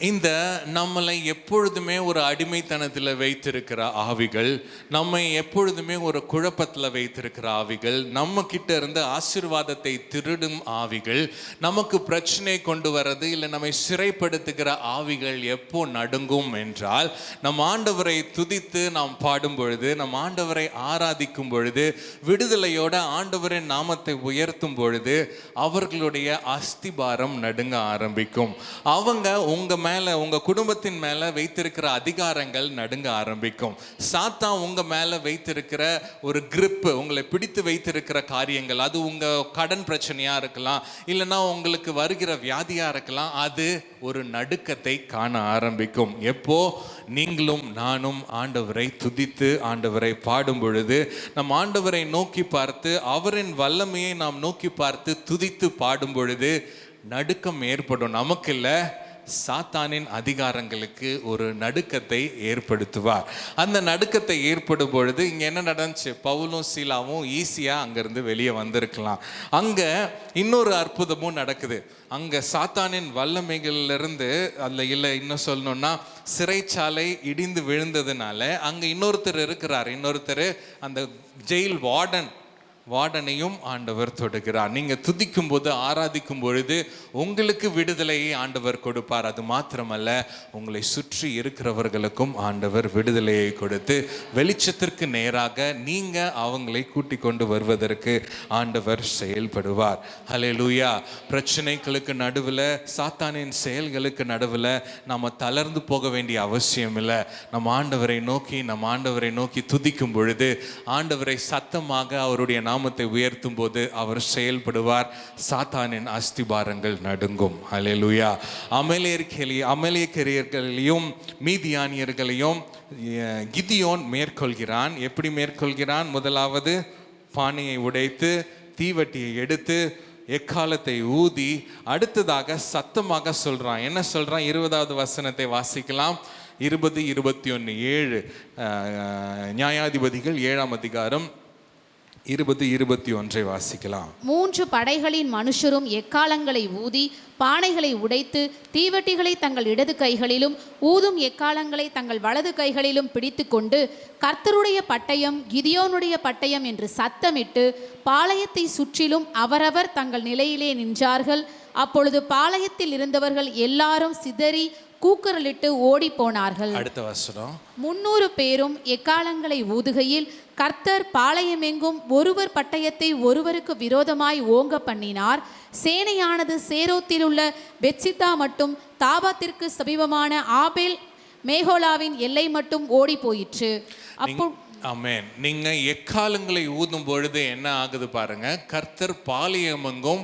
இந்த நம்மளை எப்பொழுதுமே ஒரு அடிமைத்தனத்தில் வைத்திருக்கிற ஆவிகள், நம்மை எப்பொழுதுமே ஒரு குழப்பத்தில் வைத்திருக்கிற ஆவிகள், நம்ம கிட்ட இருந்து ஆசீர்வாதத்தை திருடும் ஆவிகள், நமக்கு பிரச்சனை கொண்டு வர்றது இல்லை நம்மை சிறைப்படுத்துகிற ஆவிகள் எப்போ நடுங்கும் என்றால், நம் ஆண்டவரை துதித்து நாம் பாடும் பொழுது, நம் ஆண்டவரை ஆராதிக்கும் பொழுது, விடுதலையோட ஆண்டவரின் நாமத்தை உயர்த்தும் பொழுது அவர்களுடைய அஸ்திபாரம் நடுங்க ஆரம்பிக்கும். அவங்க உங்க மேல, உங்க குடும்பத்தின் மேல வைத்திருக்கிற அதிகாரங்கள் நடுங்க ஆரம்பிக்கும். சாத்தான் உங்க மேல வைத்திருக்கிற ஒரு கிரிப், உங்களை பிடித்து வைத்திருக்கிற காரியங்கள், அது உங்க கடன் பிரச்சனையா இருக்கலாம், இல்லைன்னா உங்களுக்கு வருகிற வியாதியா இருக்கலாம், அது ஒரு நடுக்கத்தை காண ஆரம்பிக்கும். எப்போ நீங்களும் நானும் ஆண்டவரை துதித்து ஆண்டவரை பாடும் பொழுது, நம் ஆண்டவரை நோக்கி பார்த்து அவரின் வல்லமையை நாம் நோக்கி பார்த்து துதித்து பாடும் பொழுது நடுக்கம் ஏற்படும். நமக்கு இல்லை, சாத்தானின் அதிகாரங்களுக்கு ஒரு நடுக்கத்தை ஏற்படுத்துவார். அந்த நடுக்கத்தை ஏற்படும் பொழுது இங்கே என்ன நடந்துச்சு, பவுலும் சீலாவும் ஈஸியாக அங்கேருந்து வெளியே வந்திருக்கலாம். அங்கே இன்னொரு அற்புதமும் நடக்குது. அங்கே சாத்தானின் வல்லமைகளிலிருந்து அதில் இல்லை, இன்னும் சொல்லணும்னா சிறைச்சாலை இடிந்து விழுந்ததுனால அங்கே இன்னொருத்தர் இருக்கிறார். இன்னொருத்தர் அந்த ஜெயில் வார்டனையும் ஆண்டவர் தொடுகிறார். நீங்க துதிக்கும் போது, ஆராதிக்கும் பொழுது உங்களுக்கு விடுதலையை ஆண்டவர் கொடுப்பார். அது மாத்திரமல்ல, உங்களை சுற்றி இருக்கிறவர்களுக்கும் ஆண்டவர் விடுதலையை கொடுத்து வெளிச்சத்திற்கு நேராக நீங்க அவங்களை கூட்டிக் கொண்டு வருவதற்கு ஆண்டவர் செயல்படுவார். ஹல்லேலூயா. பிரச்சனைகளுக்கு நடுவில், சாத்தானின் செயல்களுக்கு நடுவில் நம்ம தளர்ந்து போக வேண்டிய அவசியம் இல்லை. நம்ம ஆண்டவரை நோக்கி துதிக்கும் பொழுது, ஆண்டவரை சத்தமாக அவருடைய நாமத்தை உயர்த்தும் போது அவர் செயல்படுவார். சாத்தானின் அஸ்திபாரங்கள் நடுங்கும். ஹல்லேலூயா. அமலேக்கியர்களையும் மீதியானியர்களையும் கிதியோன் மேற்கொள்கிறான். எப்படி மேற்கொள்கிறான்? முதலாவது பானையை உடைத்து, தீவட்டியை எடுத்து, எக்காலத்தை ஊதி, அடுத்ததாக சத்தமாக சொல்றான். என்ன சொல்றான்? 20வது வசனத்தை வாசிக்கலாம். 20, 21, 7 நியாயாதிபதிகள் 7ஆம் அதிகாரம் 20, 21 வாசிக்கலாம். 3 படைகளின் மனுஷரும் எக்காலங்களை ஊதி, பானைகளை உடைத்து, தீவட்டிகளை தங்கள் இடது கைகளிலும் ஊதும் எக்காலங்களை தங்கள் வலது கைகளிலும் பிடித்து கொண்டு, கர்த்தருடைய பட்டயம் கிதியோனுடைய பட்டயம் என்று சத்தமிட்டு பாளையத்தை சுற்றிலும் அவரவர் தங்கள் நிலையிலே நின்றார்கள். அப்பொழுது பாளையத்தில் இருந்தவர்கள் எல்லாரும் சிதறி கூக்குரலிட்டு ஓடி போனார்கள். அடுத்த வசனம். 300 பேரும் எக்காலங்களை ஊதுகையில் கர்த்தர் பாளையமெங்கும் ஒருவர் பட்டயத்தை ஒருவருக்கு விரோதமாய் ஓங்க பண்ணினார். சேனையானது சேரோத்தில் உள்ள பெத்சித்தா மட்டும் தாபாத்திற்கு சமீபமான ஆபேல் மேகோலாவின் எல்லை மட்டும் ஓடி போயிற்று. அப்போ ஆமென். நீங்க எக்காலங்களை ஊதும் பொழுது என்ன ஆகுது பாருங்க. கர்த்தர் பாளையமெங்கும்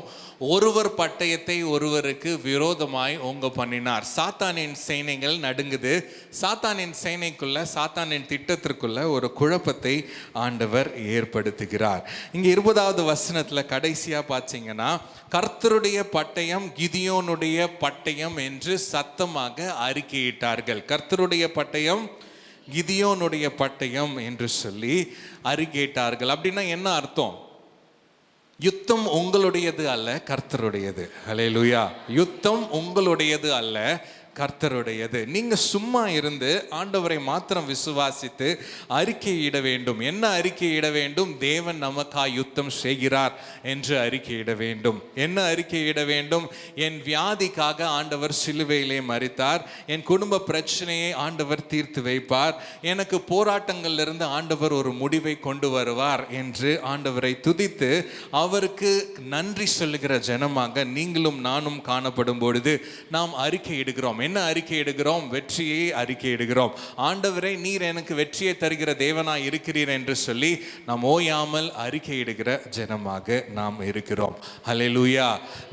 ஒருவர் பட்டயத்தை ஒருவருக்கு விரோதமாய் ஓங்க பண்ணினார். சாத்தானின் சேனைகள் நடுங்குது. சாத்தானின் சேனைக்குள்ள, சாத்தானின் திட்டத்திற்குள்ள ஒரு குழப்பத்தை ஆண்டவர் ஏற்படுத்துகிறார். இங்க 20வது வசனத்துல கடைசியா பார்த்தீங்கன்னா, கர்த்தருடைய பட்டயம் கிதியோனுடைய பட்டயம் என்று சத்தமாக அறிக்கையிட்டார்கள். கர்த்தருடைய பட்டயம் கிதியோனுடைய பட்டயம் என்று சொல்லி அறிக்கையிட்டார்கள். அப்படின்னா என்ன அர்த்தம்? யுத்தம் உங்களுடையது அல்ல, கர்த்தருடையது. ஹல்லேலூயா. யுத்தம் உங்களுடையது அல்ல, கர்த்தருடையது. நீங்க சும்மா இருந்து ஆண்டவரை மாத்திரம் விசுவாசித்து அறிக்கையிட வேண்டும். என்ன அறிக்கையிட வேண்டும்? தேவன் நமக்காய் யுத்தம் செய்கிறார் என்று அறிக்கையிட வேண்டும். என்ன அறிக்கையிட வேண்டும்? என் வியாதிக்காக ஆண்டவர் சிலுவையிலே மரித்தார், என் குடும்ப பிரச்சனையை ஆண்டவர் தீர்த்து வைப்பார், எனக்கு போராட்டங்களிலிருந்து ஆண்டவர் ஒரு முடிவை கொண்டு வருவார் என்று ஆண்டவரை துதித்து அவருக்கு நன்றி சொல்லுகிற ஜனமாக நீங்களும் நானும் காணப்படும் பொழுது நாம் அறிக்கையிடுகிறோம். என்ன அறிக்கையிடுகிறோம்? வெற்றியை அறிக்கையிடுகிறோம். ஆண்டவரே, நீர் எனக்கு வெற்றியை தருகிற தேவனாய் இருக்கிறீர் என்று சொல்லி நாம் ஓயாமல் அறிக்கையிடுகிற ஜனமாக நாம் இருக்கிறோம். ஹல்லேலூயா.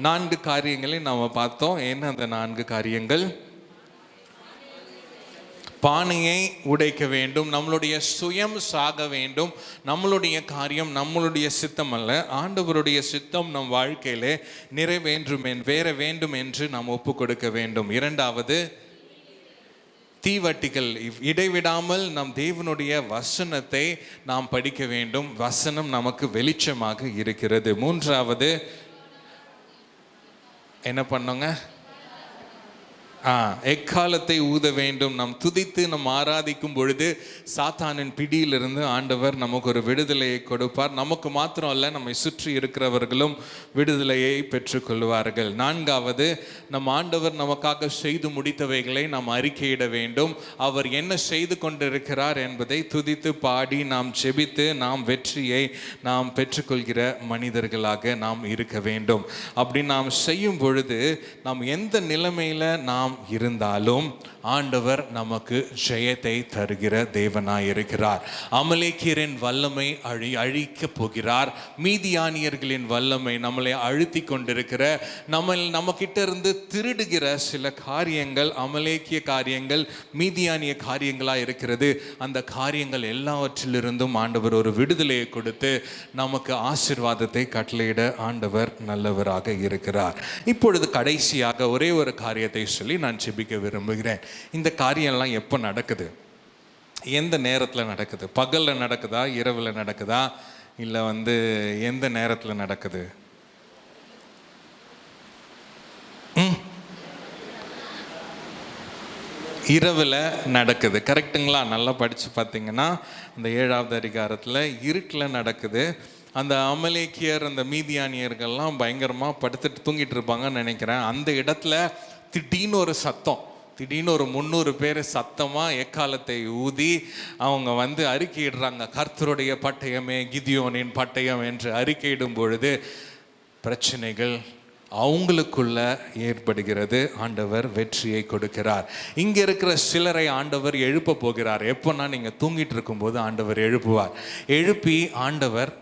4 காரியங்களை நாம் பார்த்தோம். என்ன அந்த 4 காரியங்கள்? பானையை உடைக்க வேண்டும், நம்மளுடைய சுயம் சாக வேண்டும், நம்மளுடைய காரியம் நம்மளுடைய சித்தம் அல்ல, ஆண்டவருடைய சித்தம் நம் வாழ்க்கையிலே நிறைவேற வேண்டும் என்று நாம் ஒப்பு கொடுக்க வேண்டும். 2வது, தீவட்டிகள் இடைவிடாமல் நம் தேவனுடைய வசனத்தை நாம் படிக்க வேண்டும். வசனம் நமக்கு வெளிச்சமாக இருக்கிறது. மூன்றாவது என்ன பண்ணோங்க? எக்காலத்தை ஊத வேண்டும். நாம் துதித்து நாம் ஆராதிக்கும் பொழுது சாத்தானின் பிடியிலிருந்து ஆண்டவர் நமக்கு ஒரு விடுதலையை கொடுப்பார். நமக்கு மாத்திரம் அல்ல, நம்மை சுற்றி இருக்கிறவர்களும் விடுதலையை பெற்றுக்கொள்வார்கள். நான்காவது, நம் ஆண்டவர் நமக்காக செய்து முடித்தவைகளை நாம் அறிக்கையிட வேண்டும். அவர் என்ன செய்து கொண்டிருக்கிறார் என்பதை துதித்து பாடி நாம் ஜெபித்து நாம் வெற்றியை நாம் பெற்றுக்கொள்கிற மனிதர்களாக நாம் இருக்க வேண்டும். அப்படி நாம் செய்யும் பொழுது நாம் எந்த நிலைமையில் நாம் இருந்தாலும் ஆண்டவர் நமக்கு ஜெயத்தை தருகிற தேவனாய் இருக்கிறார். அமலேக்கியரின் வல்லமை அழிக்கப் போகிறார். மீதியானியர்களின் வல்லமை நம்மளை அழுத்தி கொண்டிருக்கிற நம்ம கிட்ட இருந்து திருடுகிற சில காரியங்கள், அமலேக்கிய காரியங்கள், மீதியானிய காரியங்களாக இருக்கிறது. அந்த காரியங்கள் எல்லாவற்றிலிருந்தும் ஆண்டவர் ஒரு விடுதலையை கொடுத்து நமக்கு ஆசீர்வாதத்தை கட்டளையிட ஆண்டவர் நல்லவராக இருக்கிறார். இப்பொழுது கடைசியாக ஒரே ஒரு காரியத்தை சொல்லி நான் ஜெபிக்க விரும்புகிறேன். இந்த காரியம்லாம் எப்போ நடக்குது? எந்த நேரத்தில் நடக்குது? பகலில் நடக்குதா, இரவில் நடக்குதா, இல்லை எந்த நேரத்தில் நடக்குது? இரவில் நடக்குது. கரெக்டுங்களா? நல்லா படித்து பார்த்தீங்கன்னா இந்த 7வது அதிகாரத்தில் இருட்டில் நடக்குது. அந்த அமலேக்கியர், அந்த மீதியானியர்கள்லாம் பயங்கரமாக படுத்துட்டு தூங்கிட்டு இருப்பாங்கன்னு நினைக்கிறேன். அந்த இடத்துல திடீர்னு ஒரு சத்தம், திடீர்னு ஒரு 300 பேர் சத்தமாக எக்காலத்தை ஊதி அவங்க அறிக்கையிடுறாங்க. கர்த்தருடைய பட்டயமே கிதியோனின் பட்டயம் என்று அறிக்கையிடும் பொழுது பிரச்சனைகள் அவங்களுக்குள்ள ஏற்படுகிறது. ஆண்டவர் வெற்றியை கொடுக்கிறார். இங்கே இருக்கிற சிலரை ஆண்டவர் எழுப்ப போகிறார். எப்போன்னா நீங்கள் தூங்கிட்டு இருக்கும்போது ஆண்டவர் எழுப்புவார். எழுப்பி ஆண்டவர்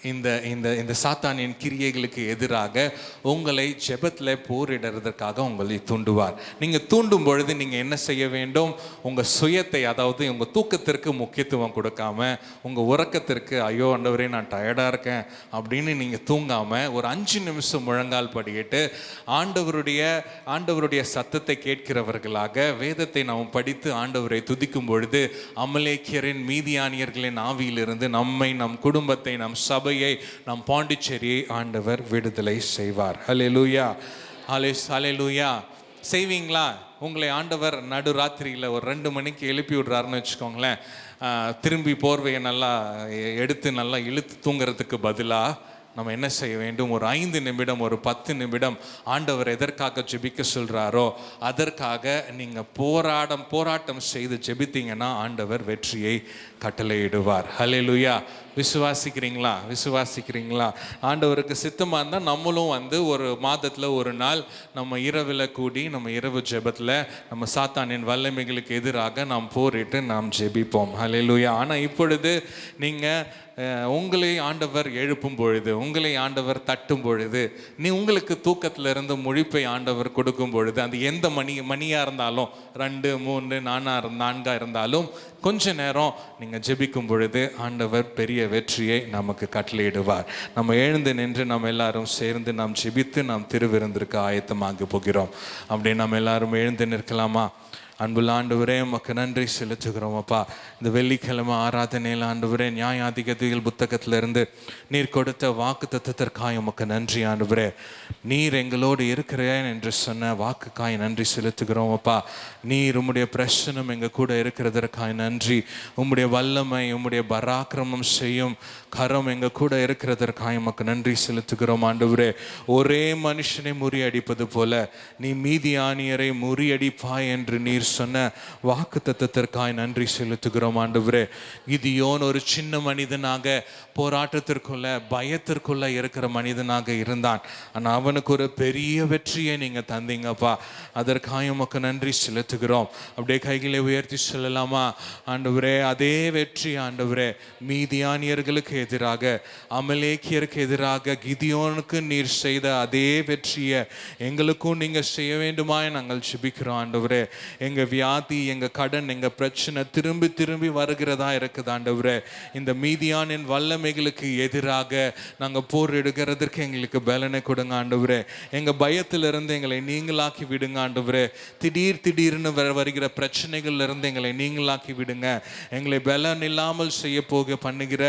இந்த இந்த இந்த சாத்தானின் கிரியைகளுக்கு எதிராக உங்களை ஜெபத்தில் போரிடுறதுக்காக உங்களை தூண்டுவார். நீங்கள் தூண்டும் பொழுது நீங்கள் என்ன செய்ய வேண்டும்? உங்கள் சுயத்தை, அதாவது உங்கள் தூக்கத்திற்கு முக்கியத்துவம் கொடுக்காம, உங்கள் உறக்கத்திற்கு ஐயோ ஆண்டவரே நான் டயர்டாக இருக்கேன் அப்படின்னு நீங்கள் தூங்காமல் ஒரு 5 நிமிஷம் முழங்கால் படியிட்டு ஆண்டவருடைய சத்தத்தை கேட்கிறவர்களாக வேதத்தை நாம் படித்து ஆண்டவரை துதிக்கும் பொழுது அமலேக்கியரின், மீதியானியர்களின் ஆவியிலிருந்து நம்மை, நம் குடும்பத்தை, நம் சபை, நம் பாண்டிச்சேரியை ஆண்டவர் விடுதலை செய்வார். ஹல்லேலூயா, ஹல்லேலூயா. செய்வீங்களா? உங்களை ஆண்டவர் நடு ராத்திரியில் ஒரு 2 மணிக்கு எழுப்பி விடுறாருன்னு வச்சுக்கோங்களேன். திரும்பி போர்வையை நல்லா எடுத்து நல்லா இழுத்து தூங்குறதுக்கு பதிலாக நம்ம என்ன செய்ய வேண்டும்? ஒரு 5 நிமிடம், ஒரு 10 நிமிடம் ஆண்டவர் எதற்காக ஜெபிக்க சொல்கிறாரோ அதற்காக நீங்கள் போராட்டம் செய்து ஜெபித்தீங்கன்னா ஆண்டவர் வெற்றியை கட்டளையிடுவார். ஹல்லேலூயா. விசுவாசிக்கிறீங்களா? ஆண்டவருக்கு சித்தமாக இருந்தால் நம்மளும் ஒரு மாதத்தில் ஒரு நாள் நம்ம இரவில் கூடி நம்ம இரவு ஜெபத்தில் நம்ம சாத்தானின் வல்லமைகளுக்கு எதிராக நாம் போரிட்டு நாம் ஜெபிப்போம். ஹல்லேலூயா. ஆனால் இப்பொழுது நீங்கள் உங்களை ஆண்டவர் எழுப்பும் பொழுது, உங்களை ஆண்டவர் தட்டும் பொழுது, உங்களுக்கு தூக்கத்தில் இருந்து முழிப்பை ஆண்டவர் கொடுக்கும் பொழுது, அது எந்த மணியாக இருந்தாலும் 2, 3, 4 இருந்தாலும் கொஞ்ச நேரம் நீங்கள் ஜெபிக்கும் பொழுது ஆண்டவர் பெரிய வெற்றியை நமக்கு கட்டளையிடுவார். நம்ம எழுந்து நின்று நம்ம எல்லாரும் சேர்ந்து நாம் ஜெபித்து நாம் திருவிருந்திற்கு ஆயத்தமாக போகிறோம். அப்படியே நம்ம எல்லாரும் எழுந்து நிற்கலாமா? அன்புள்ள ஆண்டவரே, உமக்கு நன்றி செலுத்துகிறோம் அப்பா. இந்த வெள்ளிக்கிழமை ஆராதனையில் ஆண்டவரே, நியாயாதிபதிகள் புத்தகத்திலிருந்து நீர் கொடுத்த வாக்கு தத்துவத்திற்காய் உமக்கு நன்றி ஆண்டவரே. நீர் எங்களோடு இருக்கிறேன் என்று சொன்ன வாக்குக்காய் நன்றி செலுத்துகிறோம் அப்பா. நீர் உம்முடைய பிரசனம் எங்கள் கூட இருக்கிறதற்காய் நன்றி. உம்முடைய வல்லமை, உம்முடைய பராக்கிரமம் செய்யும் கரம் எங்கள் கூட இருக்கிறதற்காய் உமக்கு நன்றி செலுத்துகிறோம் ஆண்டவரே. ஒரே மனுஷனை முறியடிப்பது போல நீ மீதியானியரை முறியடிப்பாய் என்று நீர் சொன்ன வாக்கு தத்தத்திற்காய் நன்றி செலுத்துகிறோம் ஆண்டவரே. கிதியோன் ஒரு சின்ன மனிதனாக, போராட்டத்திற்குள்ள, பயத்திற்குள்ள இருக்கிற மனிதனாக இருந்தான். ஆனால் அவனுக்கு ஒரு பெரிய வெற்றியை நீங்கள் தந்தீங்கப்பா. அதற்காக உமக்கு நன்றி செலுத்துகிறோம். அப்படியே கைகளை உயர்த்தி சொல்லலாமா? ஆண்டவரே, அதே வெற்றி ஆண்டவரே மீதியானியர்களுக்கு எதிராக, அமலேக்கியருக்கு எதிராக கிதியோனுக்கு நீர் செய்த அதே வெற்றியை எங்களுக்கும் நீங்கள் செய்ய வேண்டுமாய் நாங்கள் ஜெபிக்கிறோம் ஆண்டவரே. எங்க வியாதி, எங்க கடன், எங்க பிரச்சனை திரும்பி திரும்பி வருகிறதா இருக்குது ஆண்டவரே. இந்த மீதியானின் வல்லமைகளுக்கு எதிராக நாங்கள் போர் எடுக்கிறதற்கு எங்களுக்கு பலனை கொடுங்க ஆண்டவரே. எங்க பயத்திலிருந்து எங்களை நீங்களாக்கி விடுங்க ஆண்டவரே. திடீர்னு வருகிற பிரச்சனைகள்ல இருந்து எங்களை நீங்களாக்கி விடுங்க. எங்களை பலன் இல்லாமல் செய்ய போக பண்ணுகிற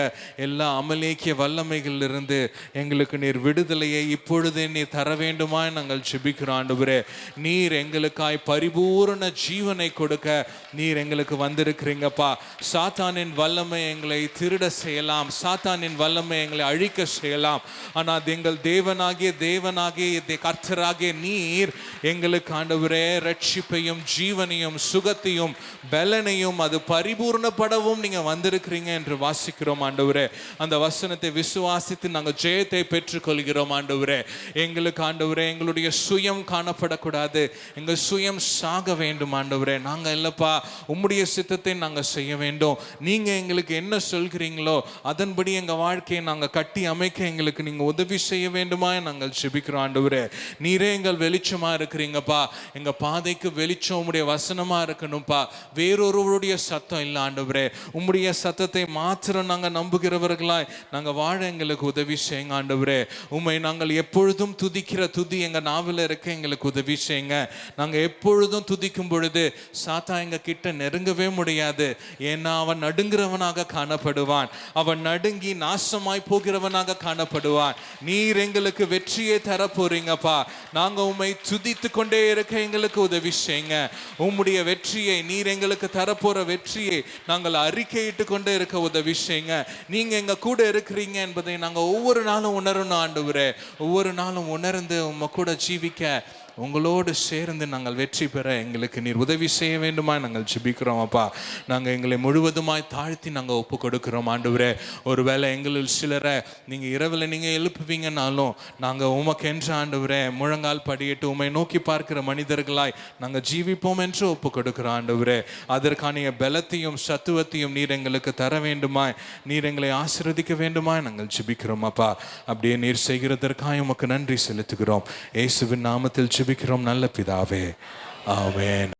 எல்லா அமலேக்கிய வல்லமைகளிலிருந்து எங்களுக்கு நீர் விடுதலையை இப்பொழுதே நீர் தர வேண்டுமாய் நாங்கள் ஜெபிக்கிறோம் ஆண்டவரே. நீர் எங்களுக்காய் பரிபூரண ஜீவனை கொடுக்க நீர் எங்களுக்கு வந்திருக்கிறீங்கப்பா. சாத்தானின் வல்லமை எங்களை திருட செய்யலாம், சாத்தானின் வல்லமை எங்களை அழிக்க செய்யலாம். ஆனால் எங்கள் தேவனாகிய கர்த்தராகிய நீர் எங்களுக்கு ஆண்டவரே ரட்சிப்பையும் ஜீவனையும் சுகத்தையும் பலனையும் அது பரிபூர்ணப்படவும் நீங்க வந்திருக்கிறீங்க என்று வாசிக்கிறோம் ஆண்டவரே. அந்த வசனத்தை விசுவாசித்து நாங்கள் ஜெயத்தை பெற்றுக்கொள்கிறோம் ஆண்டவரே. எங்களுக்கு ஆண்டவரே எங்களுடைய சுயம் காணப்படக்கூடாது, எங்கள் சுயம் சாக வேண்டும் ஆண்டவரே. நாங்கள் இல்லப்பா உம்முடைய சித்தத்தை நாங்கள் செய்ய வேண்டும். நீங்க எங்களுக்கு என்ன சொல்கிறீங்களோ அதன்படி எங்கள் வாழ்க்கையை நாங்கள் கட்டி அமைக்க எங்களுக்கு நீங்க உதவி செய்ய வேண்டுமா நாங்கள் ஜெபிக்கிறோம் ஆண்டவரே. நீரே எங்கள் வெளிச்சமா இருக்கிறீங்கப்பா. எங்க பாதைக்கு வெளிச்சம் உம்முடைய வசனமா இருக்கணும்ப்பா. வேறொருவருடைய சத்தம் இல்லை ஆண்டவரே. உம்முடைய சத்தத்தை மாத்திரம் நாங்கள் நம்புகிறவர்களாய் நாங்கள் வாழ எங்களுக்கு உதவி செய்யுங்க ஆண்டவரே. உம்மை நாங்கள் எப்பொழுதும் துதிக்கிற துதி எங்க நாவில் இருக்க எங்களுக்கு உதவி செய்யுங்க. நாங்கள் எப்பொழுதும் துதிக்கும் பொழுது சாத்தா எங்க கிட்ட நெருங்கவே முடியாது. ஏன்னா அவன் நடுங்கிறவனாக காணப்படுவான், அவன் நடுங்கி நாசமாய் போகிறவனாக காணப்படுவான். நீர் எங்களுக்கு வெற்றியை தர போறீங்கப்பா. நாங்க உம்மை துதித்து கொண்டே இருக்க எங்களுக்கு உதவி செய்யுங்க. உம்முடைய வெற்றியை, நீர் எங்களுக்கு தரப்போற வெற்றியை நாங்கள் அறிக்கையிட்டு கொண்டே இருக்க உதவி செய்யுங்க. நீங்க எங்க கூட இருக்கிறீங்க என்பதை நாங்க ஒவ்வொரு நாளும் உணரணும் ஆண்டவரே. ஒவ்வொரு நாளும் உணர்ந்து உம்ம கூட ஜீவிக்க, உங்களோடு சேர்ந்து நாங்கள் வெற்றி பெற எங்களுக்கு நீர் உதவி செய்ய வேண்டுமா நாங்கள் ஜெபிக்கிறோம் அப்பா. நாங்கள் எங்களை முழுவதுமாய் தாழ்த்தி நாங்கள் ஒப்பு கொடுக்கிறோம் ஆண்டவரே. ஒருவேளை எங்களில் சிலரை நீங்கள் இரவில் நீங்கள் எழுப்புவீங்கனாலும் நாங்கள் உமக்கென்று ஆண்டவரே முழங்கால் படியிட்டு உம்மை நோக்கி பார்க்கிற மனிதர்களாய் நாங்கள் ஜீவிப்போம் என்று ஒப்பு கொடுக்கிறோம் ஆண்டவரே. அதற்கான பலத்தையும் சத்துவத்தையும் நீர் எங்களுக்கு தர வேண்டுமாய், நீர் எங்களை ஆசீர்வதிக்க வேண்டுமாய் நாங்கள் ஜெபிக்கிறோம் அப்பா. அப்படியே நீர் செய்கிறதற்காக உமக்கு நன்றி செலுத்துகிறோம். இயேசுவின் நாமத்தில் ஜெபிக்கிறோம் நல்ல பிதாவே, ஆமென்.